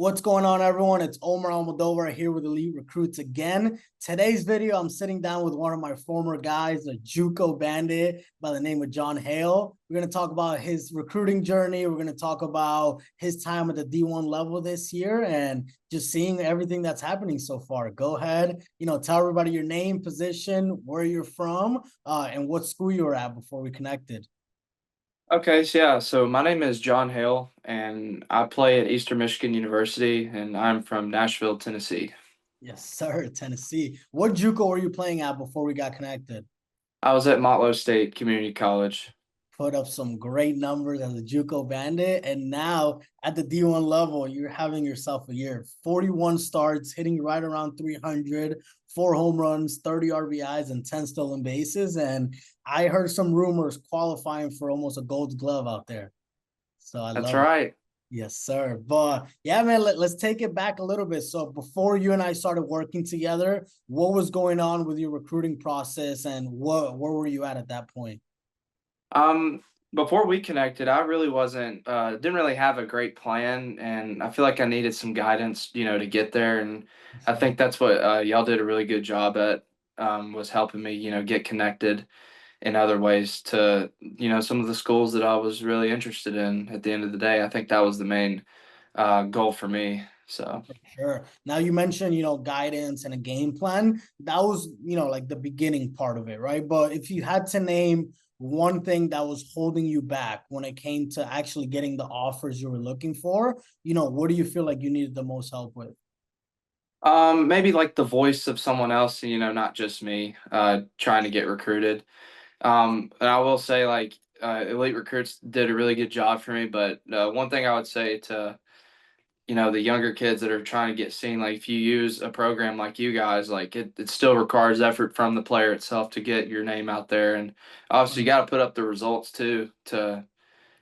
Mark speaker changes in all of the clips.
Speaker 1: What's going on, everyone? It's Omar Almodovar here with Elite Recruits again. Today's video, I'm sitting down with one of my former guys, a JUCO bandit by the name of John Hale. We're going to talk about his recruiting journey. We're going to talk about his time at the D1 level this year and just seeing everything that's happening so far. Go ahead, tell everybody your name, position, where you're from, and what school you were at before we connected.
Speaker 2: Okay, so my name is John Hale, and I play at Eastern Michigan University, and I'm from Nashville, Tennessee.
Speaker 1: Yes, sir, Tennessee. What JUCO were you playing at before we got connected?
Speaker 2: I was at Motlow State Community College.
Speaker 1: Put up some great numbers as a JUCO bandit, and now at the D1 level, you're having yourself a year. 41 starts, hitting right around 300, 4 home runs, 30 RBIs, and 10 stolen bases. And I heard some rumors qualifying for almost a Gold Glove out there. So I
Speaker 2: That's
Speaker 1: love it.
Speaker 2: right.
Speaker 1: Yes, sir. But yeah, man, let's take it back a little bit. So before you and I started working together, what was going on with your recruiting process, and where were you at that point?
Speaker 2: Um, Before we connected, I really wasn't didn't really have a great plan, and I feel like I needed some guidance, to get there. And I think that's what y'all did a really good job at, was helping me, get connected in other ways to, some of the schools that I was really interested in at the end of the day. I think that was the main goal for me. So,
Speaker 1: Sure. Now you mentioned, guidance and a game plan. That was, like the beginning part of it, right? But if you had to name one thing that was holding you back when it came to actually getting the offers you were looking for, what do you feel like you needed the most help with?
Speaker 2: maybe like the voice of someone else, not just me, trying to get recruited. And I will say, like, Elite Recruits did a really good job for me. But one thing I would say to, the younger kids that are trying to get seen, like, if you use a program like you guys, like, it still requires effort from the player itself to get your name out there. And obviously, you got to put up the results too to,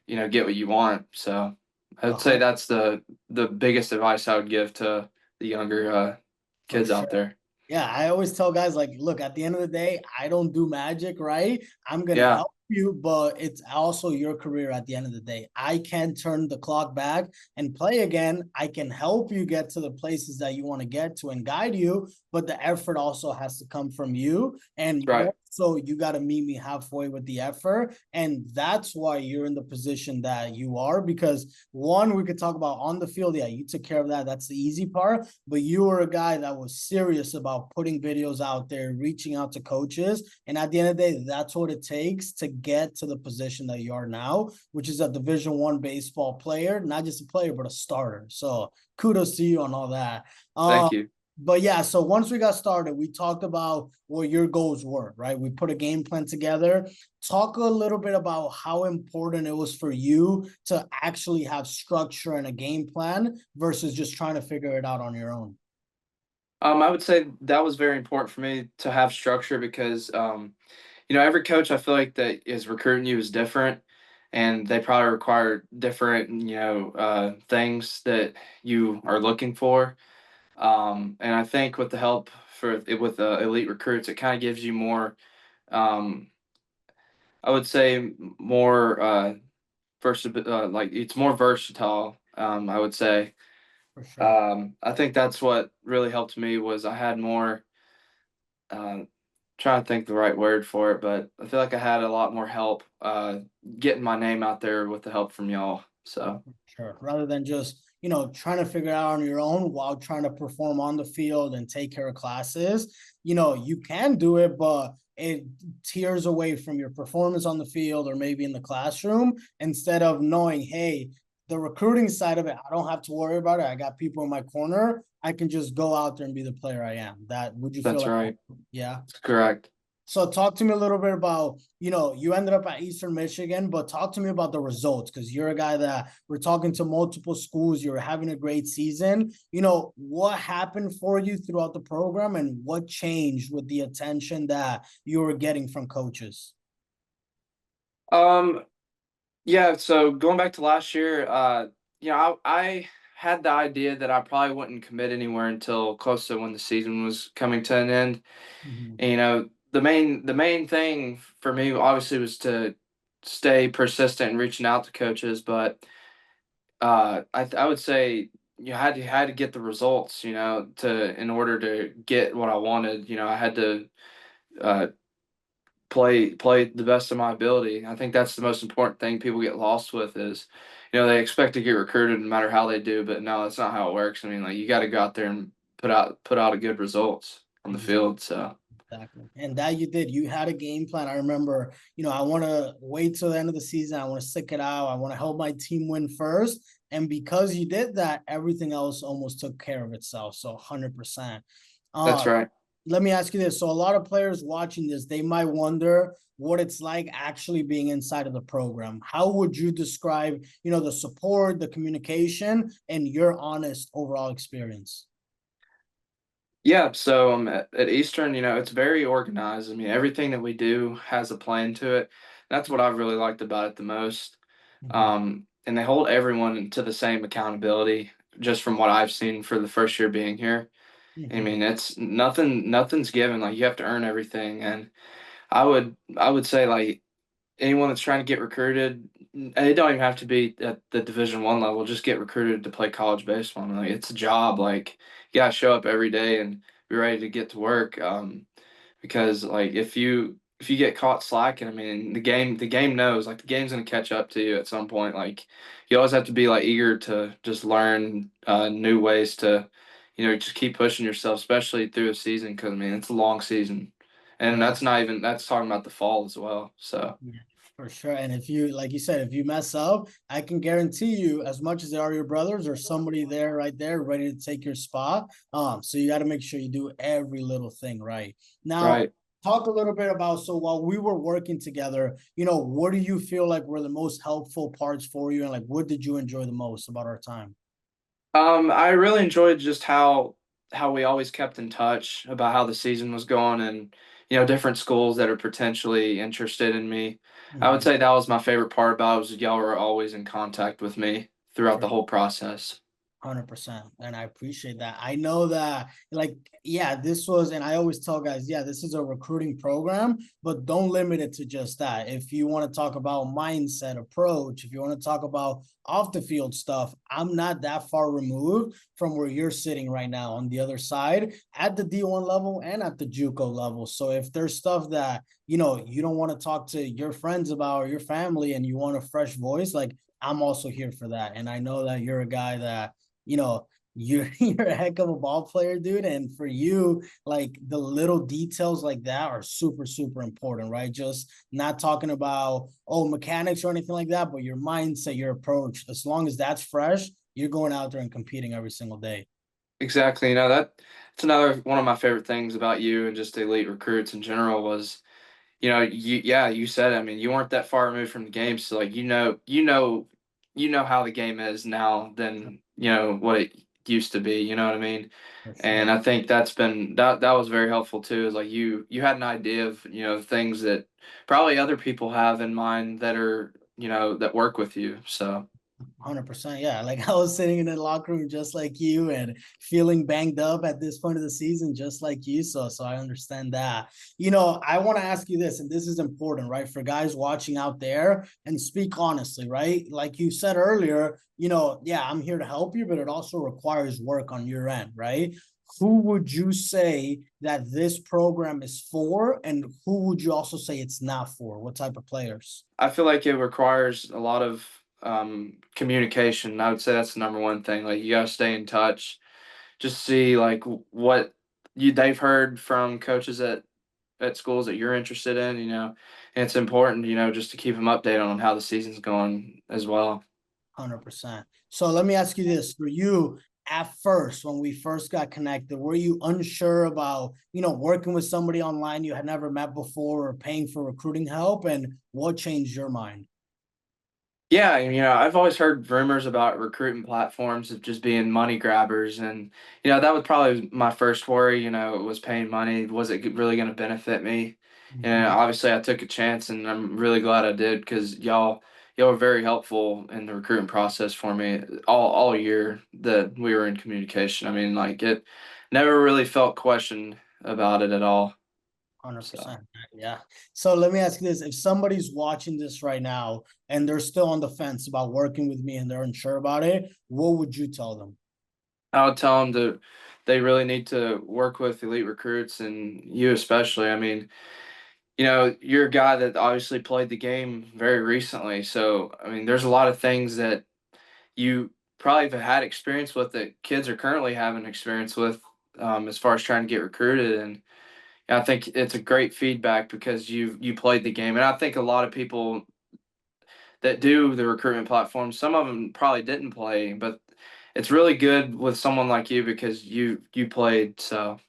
Speaker 2: get what you want. So I would say
Speaker 1: Uh-huh.
Speaker 2: that's the biggest advice I would give to the younger
Speaker 1: For
Speaker 2: kids out
Speaker 1: sure.
Speaker 2: there.
Speaker 1: Yeah, I always tell guys, like, look, at the end of the day, I don't do magic, right? I'm gonna
Speaker 2: Yeah,
Speaker 1: help you, but it's also your career at the end of the day. I can turn the clock back and play again. I can help you get to the places that you want to get to and guide you, but the effort also has to come from you. And
Speaker 2: that's right.
Speaker 1: more so, you got to meet me halfway with the effort. And that's why you're in the position that you are, because one, we could talk about on the field. Yeah, you took care of that. That's the easy part. But you were a guy that was serious about putting videos out there, reaching out to coaches. And at the end of the day, that's what it takes to get to the position that you are now, which is a Division I baseball player, not just a player, but a starter. So kudos to you on all that.
Speaker 2: Thank you.
Speaker 1: But yeah, so once we got started, we talked about what your goals were, right? We put a game plan together. Talk a little bit about how important it was for you to actually have structure and a game plan versus just trying to figure it out on your own.
Speaker 2: I would say that was very important for me to have structure because, every coach I feel like that is recruiting you is different, and they probably require different, things that you are looking for. And I think with the help with elite recruits, it kind of gives you more. Um, I would say more like it's more versatile. I would say.
Speaker 1: For sure.
Speaker 2: I think that's what really helped me was I had more. Uh, Trying to think the right word for it, but I feel like I had a lot more help getting my name out there with the help from y'all. So
Speaker 1: Sure. Rather than just, trying to figure it out on your own while trying to perform on the field and take care of classes, you can do it, but it tears away from your performance on the field or maybe in the classroom instead of knowing, hey, the recruiting side of it, I don't have to worry about it. I got people in my corner. I can just go out there and be the player I am. That would you feel
Speaker 2: that's
Speaker 1: like?
Speaker 2: right.
Speaker 1: Yeah.
Speaker 2: That's correct.
Speaker 1: So talk to me a little bit about, you ended up at Eastern Michigan, but talk to me about the results because you're a guy that we're talking to multiple schools. You're having a great season. What happened for you throughout the program and what changed with the attention that you were getting from coaches?
Speaker 2: Um, yeah. So going back to last year, I had the idea that I probably wouldn't commit anywhere until close to when the season was coming to an end.
Speaker 1: Mhm.
Speaker 2: And, the main thing for me obviously was to stay persistent and reaching out to coaches, but I would say you had to get the results, to in order to get what I wanted. I had to uh, play the best of my ability. I think that's the most important thing people get lost with is, they expect to get recruited no matter how they do, but no, that's not how it works. I mean, like you got to go out there and put out a good results on the
Speaker 1: Exactly.
Speaker 2: field. So
Speaker 1: Exactly. And that you did. You had a game plan. I remember, I want to wait till the end of the season. I want to stick it out. I want to help my team win first. And because you did that, everything else almost took care of itself. So 100%.
Speaker 2: that's
Speaker 1: Uh,
Speaker 2: right.
Speaker 1: Let me ask you this. So a lot of players watching this, they might wonder what it's like actually being inside of the program. How would you describe, the support, the communication, and your honest overall experience?
Speaker 2: Yeah, so at Eastern, it's very organized. I mean, everything that we do has a plan to it. That's what I've really liked about it the most.
Speaker 1: Mhm,
Speaker 2: And they hold everyone to the same accountability, just from what I've seen for the first year being here. I
Speaker 1: mhm,
Speaker 2: mean, it's nothing's given. Like you have to earn everything. And I would say like anyone that's trying to get recruited, they don't even have to be at the Division 1 level. Just get recruited to play college baseball. I mean, like it's a job. Like you gotta show up every day and be ready to get to work. Because like if you get caught slacking, I mean the game knows like the game's gonna catch up to you at some point. Like you always have to be like eager to just learn new ways to, just keep pushing yourself, especially through a season. Because I mean it's a long season, and
Speaker 1: right.
Speaker 2: that's talking about the fall as well. So.
Speaker 1: Yeah, for sure. And if you, like you said, if you mess up, I can guarantee you, as much as they are your brothers, or somebody there right there ready to take your spot. So you got to make sure you do every little thing right. Now,
Speaker 2: Right.
Speaker 1: talk a little bit about, so while we were working together, what do you feel like were the most helpful parts for you, and like what did you enjoy the most about our time?
Speaker 2: I really enjoyed just how we always kept in touch about how the season was going and different schools that are potentially interested in me. I would
Speaker 1: Mhm.
Speaker 2: say that was my favorite part about it was y'all were always in contact with me throughout
Speaker 1: For
Speaker 2: the whole process.
Speaker 1: 100%. And I appreciate that. I know that, like, yeah, this was, and I always tell guys, yeah, this is a recruiting program, but don't limit it to just that. If you want to talk about mindset, approach, if you want to talk about off the field stuff, I'm not that far removed from where you're sitting right now on the other side at the D1 level and at the JUCO level. So if there's stuff that, you don't want to talk to your friends about or your family and you want a fresh voice, like, I'm also here for that. And I know that you're a guy that, you know, you're a heck of a ball player, dude. And for you, like the little details like that are super, super important, right? Just not talking about mechanics or anything like that, but your mindset, your approach. As long as that's fresh, you're going out there and competing every single day.
Speaker 2: Exactly. That's another one of my favorite things about you and just elite recruits in general was you said it. I mean, you weren't that far removed from the game, so like you know how the game is now than what it used to be. You know what I mean?
Speaker 1: For
Speaker 2: And
Speaker 1: sure.
Speaker 2: I think that was very helpful too. Is like you had an idea of things that probably other people have in mind that are that work with you. So
Speaker 1: 100%. Yeah. Like I was sitting in the locker room just like you and feeling banged up at this point of the season, just like you. So I understand that. I want to ask you this, and this is important, right? For guys watching out there and speak honestly, right? Like you said earlier, yeah, I'm here to help you, but it also requires work on your end, right? Who would you say that this program is for, and who would you also say it's not for? What type of players?
Speaker 2: I feel like it requires a lot of communication. I would say that's the number one thing. Like you gotta stay in touch, just see like what they've heard from coaches at schools that you're interested in, and it's important, just to keep them updated on how the season's going as well.
Speaker 1: 100%. So let me ask you this: for you, at first, when we first got connected, were you unsure about, working with somebody online you had never met before or paying for recruiting help? And what changed your mind?
Speaker 2: Yeah, and I've always heard rumors about recruiting platforms of just being money grabbers, and that was probably my first worry. Was paying money, was it really going to benefit me? And
Speaker 1: Mhm.
Speaker 2: obviously, I took a chance, and I'm really glad I did because y'all were very helpful in the recruiting process for me all year that we were in communication. I mean, like it never really felt questioned about it at all. So.
Speaker 1: 100%. Yeah. So let me ask you this: if somebody's watching this right now and they're still on the fence about working with me and they're unsure about it, what would you tell them?
Speaker 2: I would tell them to they really need to work with elite recruits, and you especially. I mean, you're a guy that obviously played the game very recently, so I mean, there's a lot of things that you probably have had experience with that kids are currently having experience with, as far as trying to get recruited. And I think it's a great feedback because you played the game, and I think a lot of people that do the recruitment platform, some of them probably didn't play, but it's really good with someone like you because you played. So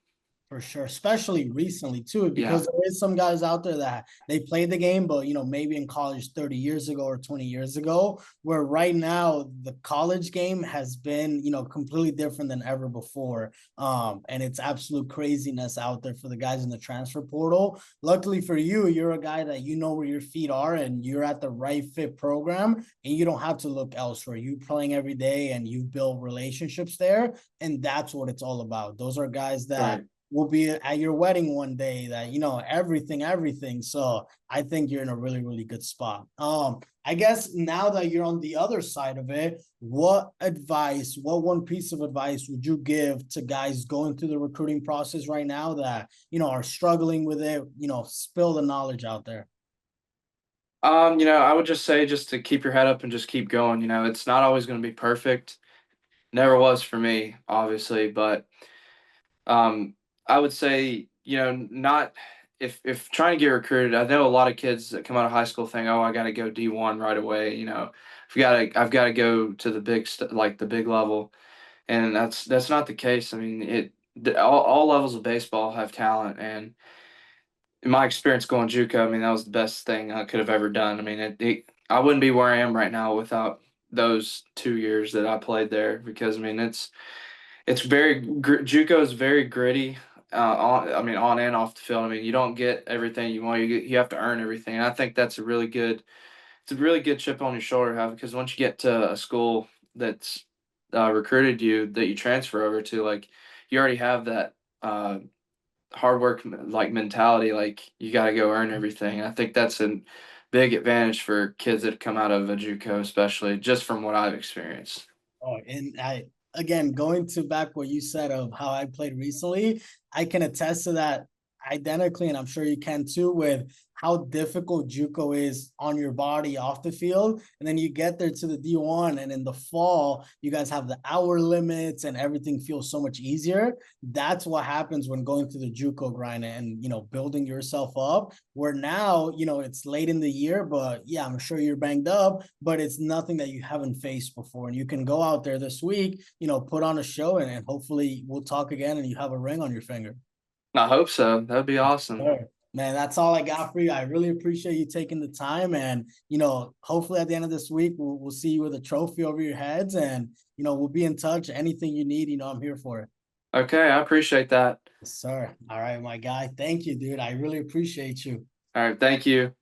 Speaker 1: For sure, especially recently too,
Speaker 2: yeah,
Speaker 1: because there is some guys out there that they played the game, but maybe in college 30 years ago or 20 years ago, where right now the college game has been, completely different than ever before. And it's absolute craziness out there for the guys in the transfer portal. Luckily for you, you're a guy that you know where your feet are and you're at the right fit program, and you don't have to look elsewhere. You playing every day and you build relationships there, and that's what it's all about. Those are guys that
Speaker 2: right.
Speaker 1: will be at your wedding one day, that everything. So I think you're in a really, really good spot. I guess now that you're on the other side of it, what one piece of advice would you give to guys going through the recruiting process right now that are struggling with it? Spill the knowledge out there.
Speaker 2: I would just say just to keep your head up and just keep going. It's not always going to be perfect. Never was for me, obviously, but Um, I would say, not if trying to get recruited. I know a lot of kids that come out of high school think, "Oh, I got to go D1 right away." I've got to go to the like the big level, and that's not the case. I mean, all levels of baseball have talent, and in my experience going JUCO, I mean, that was the best thing I could have ever done. I mean, I wouldn't be where I am right now without those 2 years that I played there because I mean it's JUCO is very gritty. I mean, on and off the field. I mean, you don't get everything you want. You have to earn everything. And I think that's it's a really good chip on your shoulder to have because once you get to a school that's recruited you that you transfer over to, like you already have that hard work like mentality. Like you got to go earn everything. I think that's a big advantage for kids that come out of a JUCO, especially just from what I've experienced.
Speaker 1: Oh, and again, going to back what you said of how I played recently, I can attest to that identically, and I'm sure you can too, with how difficult JUCO is on your body off the field. And then you get there to the D1, and in the fall, you guys have the hour limits and everything feels so much easier. That's what happens when going through the JUCO grind and building yourself up. Where now, it's late in the year, but yeah, I'm sure you're banged up, but it's nothing that you haven't faced before. And you can go out there this week, put on a show, and hopefully we'll talk again and you have a ring on your finger.
Speaker 2: I hope so. That'd be awesome.
Speaker 1: Sure. Man, that's all I got for you. I really appreciate you taking the time. And, hopefully at the end of this week, we'll see you with a trophy over your heads. And, we'll be in touch. Anything you need, I'm here for it.
Speaker 2: Okay, I appreciate that.
Speaker 1: Yes, sir. All right, my guy. Thank you, dude. I really appreciate you.
Speaker 2: All right, thank you.